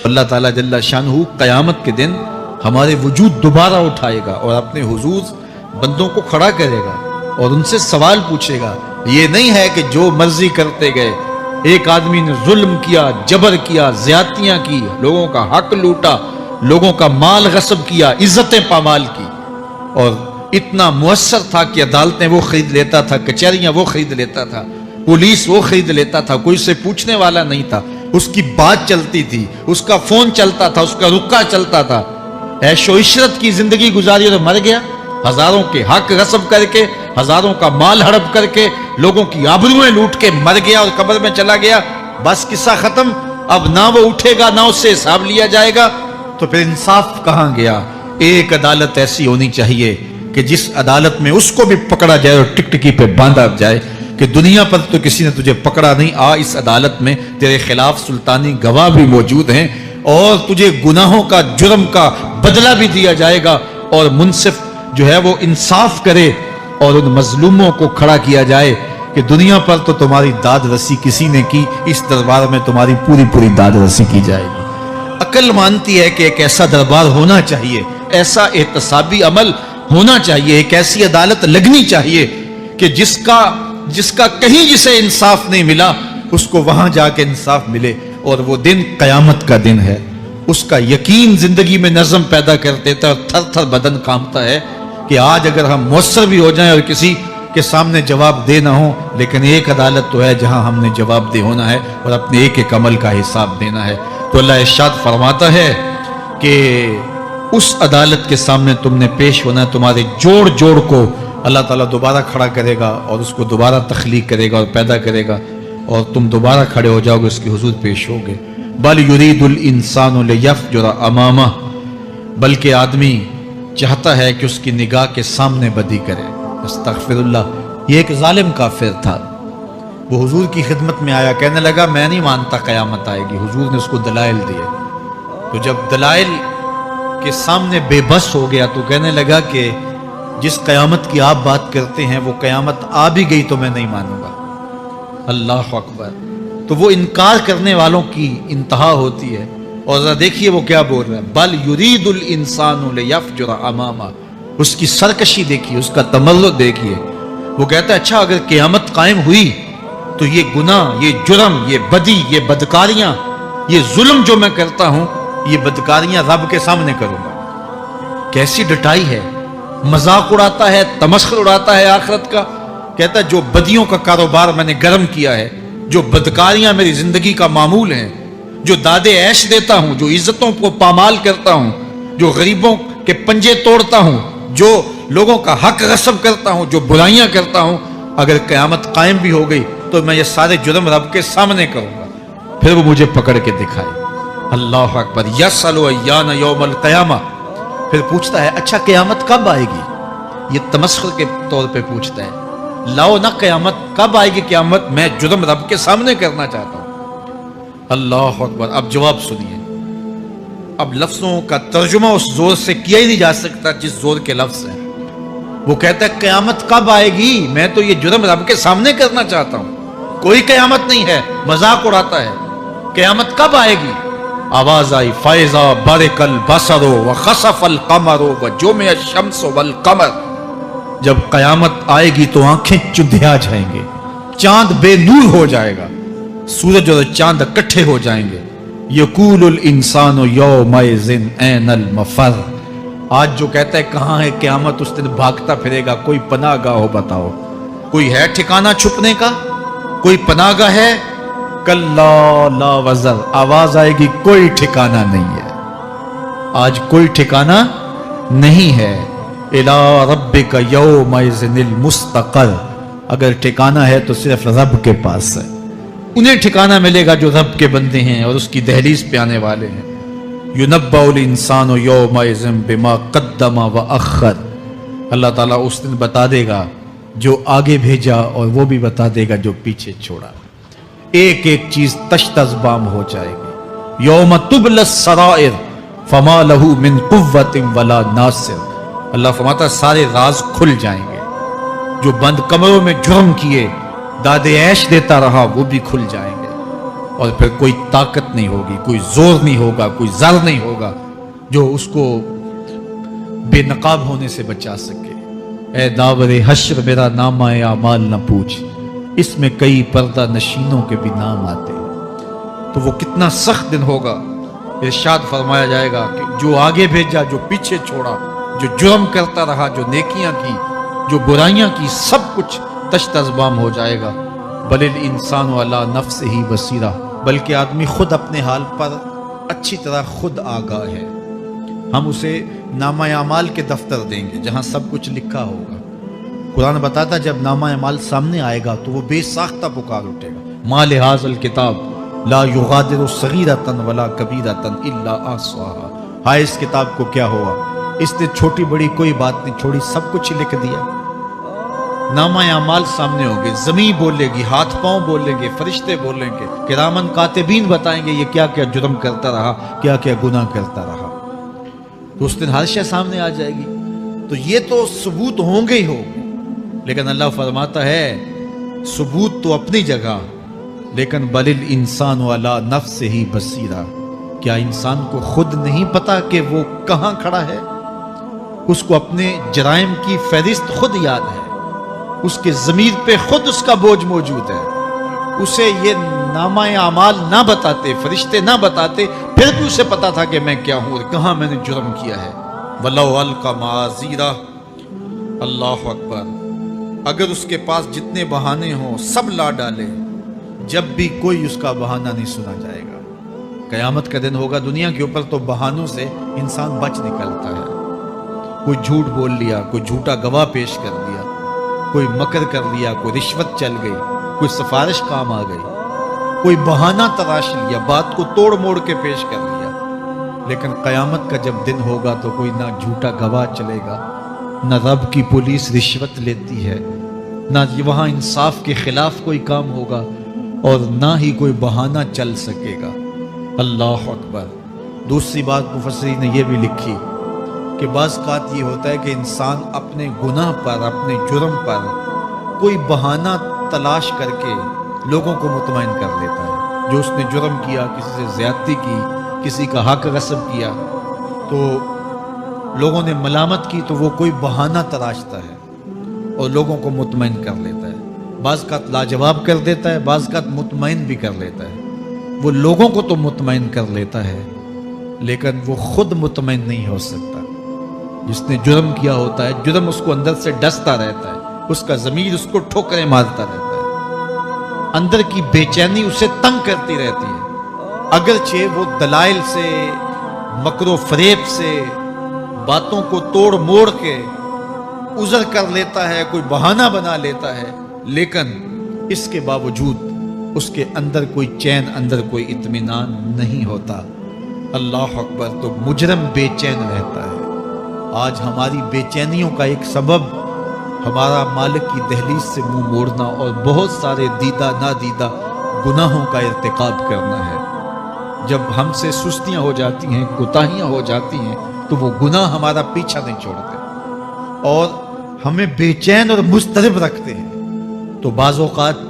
اللہ تعالیٰ جل شانہ قیامت کے دن ہمارے وجود دوبارہ اٹھائے گا اور اپنے حضور بندوں کو کھڑا کرے گا اور ان سے سوال پوچھے گا۔ یہ نہیں ہے کہ جو مرضی کرتے گئے، ایک آدمی نے ظلم کیا، جبر کیا، زیادتیاں کی، لوگوں کا حق لوٹا، لوگوں کا مال غصب کیا، عزتیں پامال کی، اور اتنا مؤثر تھا کہ عدالتیں وہ خرید لیتا تھا، کچہریاں وہ خرید لیتا تھا، پولیس وہ خرید لیتا تھا، کوئی سے پوچھنے والا نہیں تھا، اس کی بات چلتی تھی، اس کا فون چلتا تھا، اس کا رکا چلتا تھا، عیش و عشرت کی زندگی گزاری اور مر گیا، ہزاروں کے حق غصب کر کے، ہزاروں کا مال ہڑپ کر کے، لوگوں کی آبروئیں لوٹ کے مر گیا اور قبر میں چلا گیا، بس قصہ ختم۔ اب نہ وہ اٹھے گا، نہ اس سے حساب لیا جائے گا، تو پھر انصاف کہاں گیا؟ ایک عدالت ایسی ہونی چاہیے کہ جس عدالت میں اس کو بھی پکڑا جائے اور ٹکٹکی پہ باندھا جائے کہ دنیا پر تو کسی نے تجھے پکڑا نہیں، آ اس عدالت میں تیرے خلاف سلطانی گواہ بھی موجود ہیں اور تجھے گناہوں کا، جرم کا بدلہ بھی دیا جائے گا، اور منصف جو ہے وہ انصاف کرے اور ان مظلوموں کو کھڑا کیا جائے کہ دنیا پر تو تمہاری داد رسی کسی نے کی، اس دربار میں تمہاری پوری پوری داد رسی کی جائے گی۔ عقل مانتی ہے کہ ایک ایسا دربار ہونا چاہیے، ایسا احتسابی عمل ہونا چاہیے، ایک ایسی عدالت لگنی چاہیے کہ جس کا کہیں جسے انصاف نہیں ملا اس کو وہاں جا کے انصاف ملے، اور وہ دن قیامت کا دن ہے۔ اس کا یقین زندگی میں نظم پیدا کر دیتا ہے اور تھر تھر بدن کانپتا ہے کہ آج اگر ہم مؤثر بھی ہو جائیں اور کسی کے سامنے جواب دے نہ ہو، لیکن ایک عدالت تو ہے جہاں ہم نے جواب دہ ہونا ہے اور اپنے ایک ایک عمل کا حساب دینا ہے۔ تو اللہ ارشاد فرماتا ہے کہ اس عدالت کے سامنے تم نے پیش ہونا ہے، تمہارے جوڑ جوڑ کو اللہ تعالیٰ دوبارہ کھڑا کرے گا اور اس کو دوبارہ تخلیق کرے گا اور پیدا کرے گا، اور تم دوبارہ کھڑے ہو جاؤ گے، اس کے حضور پیش ہوگے۔ بل یرید الانسان لیفجر امامہ، بلکہ آدمی چاہتا ہے کہ اس کی نگاہ کے سامنے بدی کرے۔ استغفر اللہ۔ یہ ایک ظالم کافر تھا، وہ حضور کی خدمت میں آیا، کہنے لگا میں نہیں مانتا قیامت آئے گی۔ حضور نے اس کو دلائل دیے، تو جب دلائل کے سامنے بے بس ہو گیا تو کہنے لگا کہ جس قیامت کی آپ بات کرتے ہیں وہ قیامت آ بھی گئی تو میں نہیں مانوں گا۔ اللہ اکبر۔ تو وہ انکار کرنے والوں کی انتہا ہوتی ہے، اور ذرا دیکھیے وہ کیا بول رہا ہے، بل یرید الانسان لیفجر امامہ۔ اس کی سرکشی دیکھیے، اس کا تمرد دیکھیے۔ وہ کہتا ہے اچھا اگر قیامت قائم ہوئی تو یہ گناہ، یہ جرم، یہ بدی، یہ بدکاریاں، یہ ظلم جو میں کرتا ہوں، یہ بدکاریاں رب کے سامنے کروں گا۔ کیسی ڈٹائی ہے، مذاق اڑاتا ہے، تمسخر اڑاتا ہے آخرت کا۔ کہتا ہے جو بدیوں کا کاروبار میں نے گرم کیا ہے، جو بدکاریاں میری زندگی کا معمول ہیں، جو دادے عیش دیتا ہوں، جو عزتوں کو پامال کرتا ہوں، جو غریبوں کے پنجے توڑتا ہوں، جو لوگوں کا حق غصب کرتا ہوں، جو برائیاں کرتا ہوں، اگر قیامت قائم بھی ہو گئی تو میں یہ سارے جرم رب کے سامنے کروں گا، پھر وہ مجھے پکڑ کے دکھائے۔ اللہ اکبر۔ یسأل ایان یوم القیامہ۔ پھر پوچھتا ہے اچھا قیامت کب آئے گی؟ یہ تمسخر کے طور پہ پوچھتا ہے، لاؤ نہ قیامت، کب آئے گی قیامت؟ میں جرم رب کے سامنے کرنا چاہتا ہوں۔ اللہ اکبر۔ اب جواب سنیے۔ اب لفظوں کا ترجمہ اس زور سے کیا ہی نہیں جا سکتا جس زور کے لفظ ہیں۔ وہ کہتا ہے قیامت کب آئے گی؟ میں تو یہ جرم رب کے سامنے کرنا چاہتا ہوں، کوئی قیامت نہیں ہے، مذاق اڑاتا ہے۔ قیامت کب آئے گی؟ آواز آئی، فَإِذَا بَرِقَ الْبَصَرُ وَخَسَفَ الْقَمَرُ وَجُمِعَ الشَّمْسُ وَالْقَمَرُ۔ جب قیامت آئے گی تو آنکھیں چندھیا جائیں گے، چاند بے نور ہو جائے گا، سورج اور چاند اکٹھے ہو جائیں گے۔ یقول الانسان یومئذ این المفر۔ آج جو کہتا ہے کہاں ہے قیامت، اس دن بھاگتا پھرے گا، کوئی پناہ گاہ ہو بتاؤ، کوئی ہے ٹھکانہ چھپنے کا، کوئی پناہ گاہ ہے؟ کلا لا وزر۔ آواز آئے گی کوئی ٹھکانہ نہیں ہے، آج کوئی ٹھکانہ نہیں ہے۔ الی ربک یومئذ المستقر۔ اگر ٹھکانہ ہے تو صرف رب کے پاس ہے، انہیں ٹھکانہ ملے گا جو رب کے بندے ہیں اور اس کی دہلیز پہ آنے والے ہیں۔ ینبأ الانسان یومئذ بما قدم واخر۔ اللہ تعالیٰ اس دن بتا دے گا جو آگے بھیجا اور وہ بھی بتا دے گا جو پیچھے چھوڑا۔ ایک ایک چیز تشت ازبام ہو جائے گی۔ یوم تبلی السرائر فما لہ من قوت ولا ناصر۔ اللہ فرماتا ہے سارے راز کھل جائیں گے، جو بند کمروں میں جرم کیے، داد عیش دیتا رہا، وہ بھی کھل جائیں گے۔ اور پھر کوئی طاقت نہیں ہوگی, کوئی زور نہیں ہوگا, کوئی زر نہیں ہوگا جو اس کو بے نقاب ہونے سے بچا سکے. اے داور حشر میرا نامہ اعمال نہ پوچھ, اس میں کئی پردہ نشینوں کے بھی نام آتے. تو وہ کتنا سخت دن ہوگا. ارشاد فرمایا جائے گا کہ جو آگے بھیجا, جو پیچھے چھوڑا, جو جرم کرتا رہا, جو نیکیاں کی, جو برائیاں کی, سب کچھ تشت ازبام ہو جائے گا. بل الانسان علی نفسہ بصیرہ, بلکہ آدمی خود اپنے حال پر اچھی طرح خود آگاہ ہے. ہم اسے نامہ اعمال کے دفتر دیں گے جہاں سب کچھ لکھا ہوگا. قرآن بتاتا جب نامہ اعمال سامنے آئے گا تو وہ بے ساختہ پکار اٹھے گا, ما لہذا الکتاب لا یغادر صغیرۃ ولا کبیرۃ الا احصاها. ہائے اس کتاب کو کیا ہوا, اس نے چھوٹی بڑی کوئی بات نہیں چھوڑی, سب کچھ لکھ دیا. نامہ اعمال سامنے ہوں گے, زمین بولے گی, ہاتھ پاؤں بولیں گے, فرشتے بولیں گے, کرامن کاتبین بتائیں گے یہ کیا کیا جرم کرتا رہا, کیا کیا گناہ کرتا رہا. تو اس دن ہر شے سامنے آ جائے گی. تو یہ تو ثبوت ہوں گے ہی ہوں گے, لیکن اللہ فرماتا ہے ثبوت تو اپنی جگہ, لیکن بل الانسان علی نفسہ بصیرہ. کیا انسان کو خود نہیں پتا کہ وہ کہاں کھڑا ہے؟ اس کو اپنے جرائم کی فہرست خود یاد ہے, اس کے ضمیر پہ خود اس کا بوجھ موجود ہے. اسے یہ نامہ اعمال نہ بتاتے, فرشتے نہ بتاتے, پھر بھی اسے پتا تھا کہ میں کیا ہوں اور کہاں میں نے جرم کیا ہے. وَلَوْ أَلْقَى مَعَاذِيرَهُ, اللہ اکبر. اگر اس کے پاس جتنے بہانے ہوں سب لا ڈالے, جب بھی کوئی اس کا بہانہ نہیں سنا جائے گا. قیامت کا دن ہوگا, دنیا کے اوپر تو بہانوں سے انسان بچ نکلتا ہے. کوئی جھوٹ بول لیا, کوئی جھوٹا گواہ پیش کر دیا, کوئی مکر کر لیا, کوئی رشوت چل گئی, کوئی سفارش کام آ گئی, کوئی بہانہ تراش لیا, بات کو توڑ موڑ کے پیش کر لیا. لیکن قیامت کا جب دن ہوگا تو کوئی نہ جھوٹا گواہ چلے گا, نہ رب کی پولیس رشوت لیتی ہے, نہ وہاں انصاف کے خلاف کوئی کام ہوگا, اور نہ ہی کوئی بہانہ چل سکے گا. اللہ اکبر. دوسری بات مفسرین نے یہ بھی لکھی کہ بعض اوقات یہ ہوتا ہے کہ انسان اپنے گناہ پر, اپنے جرم پر کوئی بہانہ تلاش کر کے لوگوں کو مطمئن کر لیتا ہے. جو اس نے جرم کیا, کسی سے زیادتی کی, کسی کا حق غصب کیا, تو لوگوں نے ملامت کی تو وہ کوئی بہانہ تراشتا ہے اور لوگوں کو مطمئن کر لیتا ہے. بعض اوقات لاجواب کر دیتا ہے, بعض اوقات مطمئن بھی کر لیتا ہے. وہ لوگوں کو تو مطمئن کر لیتا ہے لیکن وہ خود مطمئن نہیں ہو سکتا. جس نے جرم کیا ہوتا ہے, جرم اس کو اندر سے ڈستا رہتا ہے, اس کا ضمیر اس کو ٹھوکریں مارتا رہتا ہے, اندر کی بے چینی اسے تنگ کرتی رہتی ہے. اگرچہ وہ دلائل سے, مکر و فریب سے, باتوں کو توڑ موڑ کے عذر کر لیتا ہے, کوئی بہانہ بنا لیتا ہے, لیکن اس کے باوجود اس کے اندر کوئی چین, اندر کوئی اطمینان نہیں ہوتا. اللہ اکبر. تو مجرم بے چین رہتا ہے. آج ہماری بے چینیوں کا ایک سبب ہمارا مالک کی دہلیز سے منہ موڑنا اور بہت سارے دیدہ نادیدہ گناہوں کا ارتکاب کرنا ہے. جب ہم سے سستیاں ہو جاتی ہیں, کوتاہیاں ہو جاتی ہیں, تو وہ گناہ ہمارا پیچھا نہیں چھوڑتے اور ہمیں بے چین اور مضطرب رکھتے ہیں. تو بعض اوقات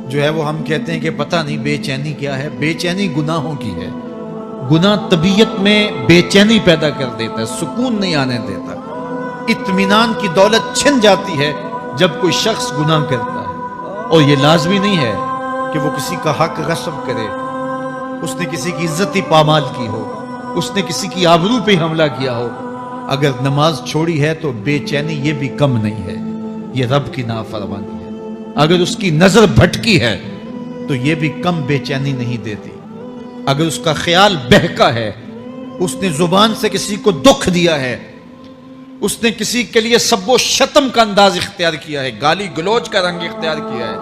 جو ہے وہ ہم کہتے ہیں کہ پتہ نہیں بے چینی کیا ہے. بے چینی گناہوں کی ہے. گناہ طبیعت میں بے چینی پیدا کر دیتا ہے, سکون نہیں آنے دیتا. اطمینان کی دولت چھن جاتی ہے جب کوئی شخص گناہ کرتا ہے. اور یہ لازمی نہیں ہے کہ وہ کسی کا حق غصب کرے, اس نے کسی کی عزت ہی پامال کی ہو, اس نے کسی کی آبرو پہ حملہ کیا ہو. اگر نماز چھوڑی ہے تو بے چینی یہ بھی کم نہیں ہے, یہ رب کی نافرمانی ہے. اگر اس کی نظر بھٹکی ہے تو یہ بھی کم بے چینی نہیں دیتی. اگر اس کا خیال بہکا ہے, اس نے زبان سے کسی کو دکھ دیا ہے, اس نے کسی کے لیے سب و شتم کا انداز اختیار کیا ہے, گالی گلوچ کا رنگ اختیار کیا ہے,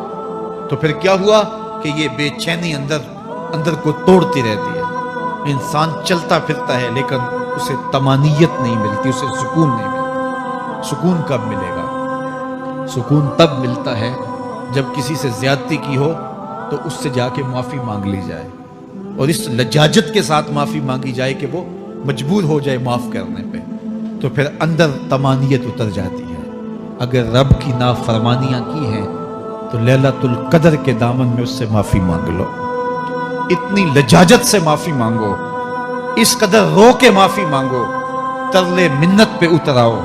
تو پھر کیا ہوا کہ یہ بے چینی اندر کو توڑتی رہتی ہے. انسان چلتا پھرتا ہے لیکن اسے طمانیت نہیں ملتی, اسے سکون نہیں ملتا. سکون کب ملے گا؟ سکون تب ملتا ہے جب کسی سے زیادتی کی ہو تو اس سے جا کے معافی مانگ لی جائے, اور اس لجاجت کے ساتھ معافی مانگی جائے کہ وہ مجبور ہو جائے معاف کرنے پہ, تو پھر اندر طمانیت اتر جاتی ہے. اگر رب کی نافرمانیاں کی ہیں تو لیلۃ القدر کے دامن میں اس سے معافی مانگ لو. اتنی لجاجت سے معافی مانگو، اس قدر رو کے معافی مانگو، ترلے منت پہ اتراؤ،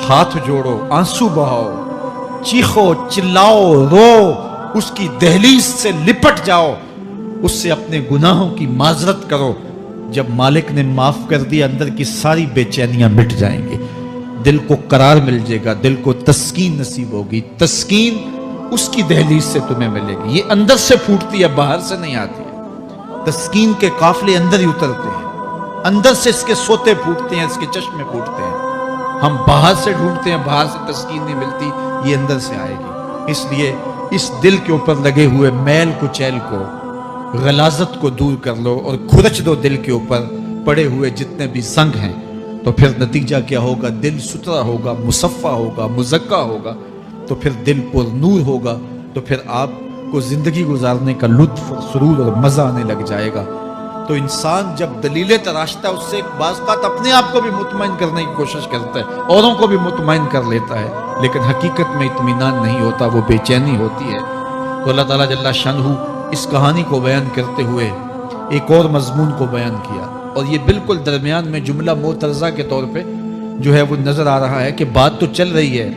ہاتھ جوڑو، آنسو بہاؤ، چیخو، چلاؤ، رو، اس کی دہلیز سے لپٹ جاؤ، اس سے اپنے گناہوں کی معذرت کرو۔ جب مالک نے معاف کر دیا، اندر کی ساری بے چینیاں مٹ جائیں گی، دل کو قرار مل جائے گا، دل کو تسکین نصیب ہوگی۔ تسکین اس کی دہلیز سے تمہیں ملے گی، یہ اندر سے پھوٹتی ہے، باہر سے نہیں آتی ہے۔ تسکین کے قافلے اندر ہی اترتے ہیں، اندر سے اس کے سوتے پھوٹتے ہیں، اس کے چشمے پھوٹتے ہیں۔ ہم باہر سے ڈھونڈتے ہیں، باہر سے تسکین نہیں ملتی، یہ اندر سے آئے گی۔ اس لیے اس دل کے اوپر لگے ہوئے میل کچیل کو، غلاظت کو دور کر لو اور کھرچ دو دل کے اوپر پڑے ہوئے جتنے بھی زنگ ہیں، تو پھر نتیجہ کیا ہوگا؟ دل ستھرا ہوگا، مصفا ہوگا، مزکا ہوگا، تو پھر دل پر نور ہوگا، تو پھر آپ کو زندگی گزارنے کا لطف اور سرور اور مزہ آنے لگ جائے گا۔ تو انسان جب دلیلیں تراشتا ہے، اس سے ایک بعض اوقات اپنے آپ کو بھی مطمئن کرنے کی کوشش کرتا ہے، اوروں کو بھی مطمئن کر لیتا ہے، لیکن حقیقت میں اطمینان نہیں ہوتا، وہ بے چینی ہوتی ہے۔ تو اللہ تعالیٰ جل شانہ اس کہانی کو بیان کرتے ہوئے ایک اور مضمون کو بیان کیا، اور یہ بالکل درمیان میں جملہ معترضہ کے طور پہ جو ہے وہ نظر آ رہا ہے کہ بات تو چل رہی ہے،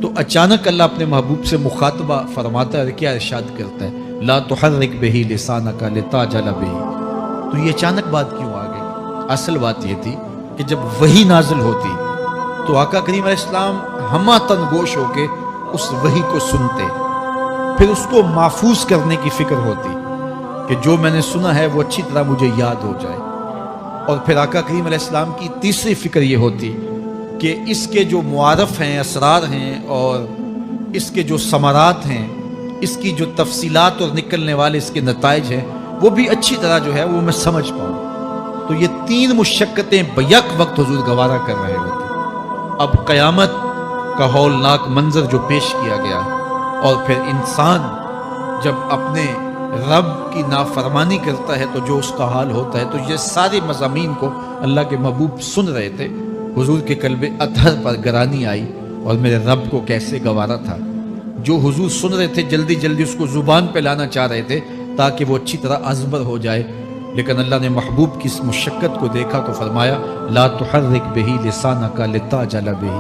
تو اچانک اللہ اپنے محبوب سے مخاطبہ فرماتا ہے اور کیا ارشاد کرتا ہے؟ لا تحرک بہ لسانک لتعجل بہ۔ تو یہ اچانک بات کیوں آ گئی؟ اصل بات یہ تھی کہ جب وحی نازل ہوتی تو آقا کریم علیہ السلام ہمہ تن گوش ہو کے اس وحی کو سنتے، پھر اس کو محفوظ کرنے کی فکر ہوتی کہ جو میں نے سنا ہے وہ اچھی طرح مجھے یاد ہو جائے، اور پھر آقا کریم علیہ السلام کی تیسری فکر یہ ہوتی کہ اس کے جو معارف ہیں، اسرار ہیں، اور اس کے جو ثمرات ہیں، اس کی جو تفصیلات اور نکلنے والے اس کے نتائج ہیں، وہ بھی اچھی طرح جو ہے وہ میں سمجھ پاؤں۔ تو یہ تین مشقتیں بیک وقت حضور گوارا کر رہے ہوتے۔ اب قیامت کا ہولناک منظر جو پیش کیا گیا، اور پھر انسان جب اپنے رب کی نافرمانی کرتا ہے تو جو اس کا حال ہوتا ہے، تو یہ سارے مضامین کو اللہ کے محبوب سن رہے تھے۔ حضور کے قلب اطہر پر گرانی آئی، اور میرے رب کو کیسے گوارا تھا۔ جو حضور سن رہے تھے جلدی جلدی اس کو زبان پہ لانا چاہ رہے تھے تاکہ وہ اچھی طرح ازبر ہو جائے، لیکن اللہ نے محبوب کی اس مشقت کو دیکھا تو فرمایا لا تحرک بہ لسانک لتعجل بہ۔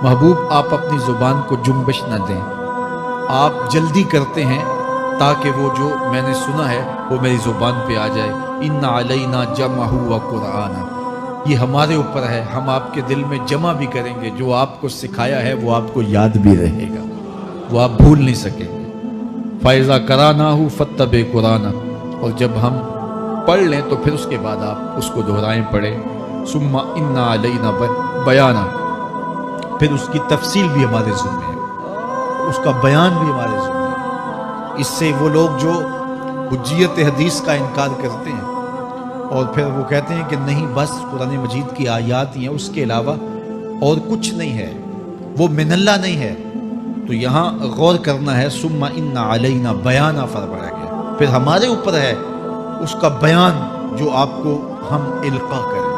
محبوب آپ اپنی زبان کو جنبش نہ دیں، آپ جلدی کرتے ہیں تاکہ وہ جو میں نے سنا ہے وہ میری زبان پہ آ جائے۔ ان علینا جمعہ و قرآن، یہ ہمارے اوپر ہے، ہم آپ کے دل میں جمع بھی کریں گے، جو آپ کو سکھایا ہے وہ آپ کو یاد بھی رہے گا، وہ آپ بھول نہیں سکیں گے۔ فَإِذَا قَرَأْنَاهُ فَاتَّبِعْ قُرْآنَهُ، اور جب ہم پڑھ لیں تو پھر اس کے بعد آپ اس کو دہرائیں پڑھیں۔ ثُمَّ إِنَّ عَلَيْنَا بَيَانَهُ، پھر اس کی تفصیل بھی ہمارے ذمہ ہے، اس کا بیان بھی ہمارے ذمہ ہے۔ اس سے وہ لوگ جو حجیت حدیث کا انکار کرتے ہیں اور پھر وہ کہتے ہیں کہ نہیں بس قرآن مجید کی آیات ہی ہیں، اس کے علاوہ اور کچھ نہیں ہے، وہ من اللہ نہیں ہے، تو یہاں غور کرنا ہے۔ ثم ان علینا بیانہ فرمایا گیا، پھر ہمارے اوپر ہے اس کا بیان جو آپ کو ہم القاء کریں۔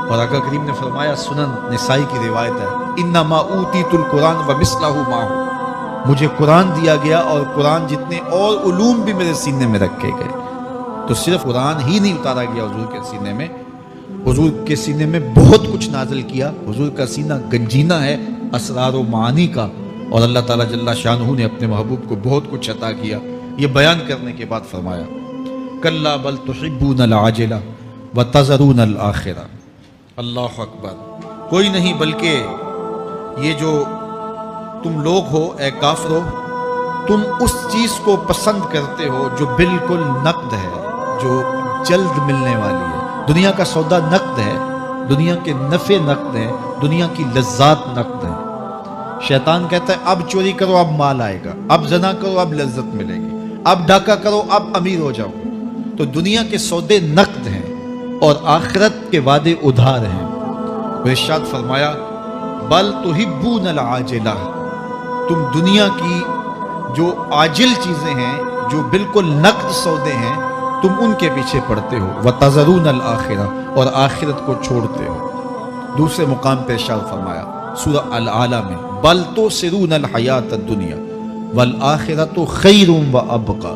اور آقا کریم نے فرمایا، سنن نسائی کی روایت ہے، انما اوتیت القرآن ومثلہ معہ، مجھے قرآن دیا گیا اور قرآن جتنے اور علوم بھی میرے سینے میں رکھے گئے۔ تو صرف قرآن ہی نہیں اتارا گیا حضور کے سینے میں، حضور کے سینے میں بہت کچھ نازل کیا۔ حضور کا سینہ گنجینہ ہے اسرار و معانی کا، اور اللہ تعالیٰ جل شانہ نے اپنے محبوب کو بہت کچھ عطا کیا۔ یہ بیان کرنے کے بعد فرمایا کلا بل تحبون العاجلہ وتذرون الآخرہ۔ اللہ اکبر، کوئی نہیں بلکہ یہ جو تم لوگ ہو اے کافرو، تم اس چیز کو پسند کرتے ہو جو بالکل نقد ہے، جو جلد ملنے والی ہے۔ دنیا کا سودا نقد ہے، دنیا کے نفع نقد ہیں، دنیا کی لذات نقد ہیں۔ شیطان کہتا ہے اب چوری کرو اب مال آئے گا، اب زنا کرو اب لذت ملے گی، اب ڈاکہ کرو اب امیر ہو جاؤ۔ تو دنیا کے سودے نقد ہیں اور آخرت کے وعدے ادھار ہیں۔ ارشاد فرمایا بل تحبون العاجلہ، تم دنیا کی جو عاجل چیزیں ہیں، جو بالکل نقد سودے ہیں، تم ان کے پیچھے پڑتے ہو۔ وتذرون الآخرہ، اور آخرت کو چھوڑتے ہو۔ دوسرے مقام پہ ارشاد فرمایا سورہ الاعلیٰ میں بل تؤثرون الحیات الدنیا والآخرۃ خیر وابقیٰ،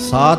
7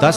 10